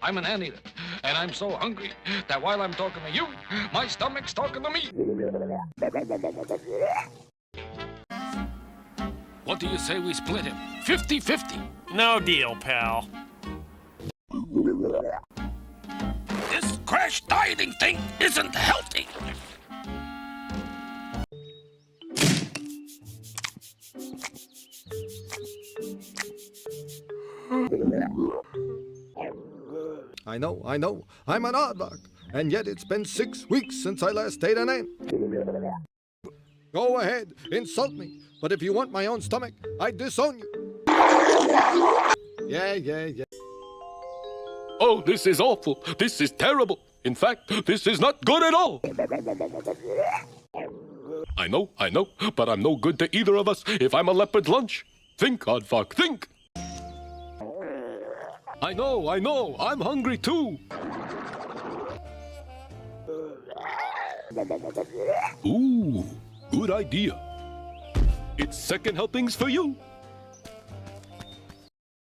I'm an anteater, and I'm so hungry that while I'm talking to you, my stomach's talking to me. What do you say we split him? 50-50. No deal, pal. This crash dieting thing isn't healthy. I know, I'm an aardvark, and yet it's been 6 weeks since I last ate an ant. Go ahead, insult me, but if you want my own stomach, I disown you. Yeah. Oh, this is awful. This is terrible. In fact, this is not good at all. I know, but I'm no good to either of us if I'm a leopard lunch. Think, Aardvark, think. I know, I'm hungry too. Ooh, good idea. It's second helpings for you.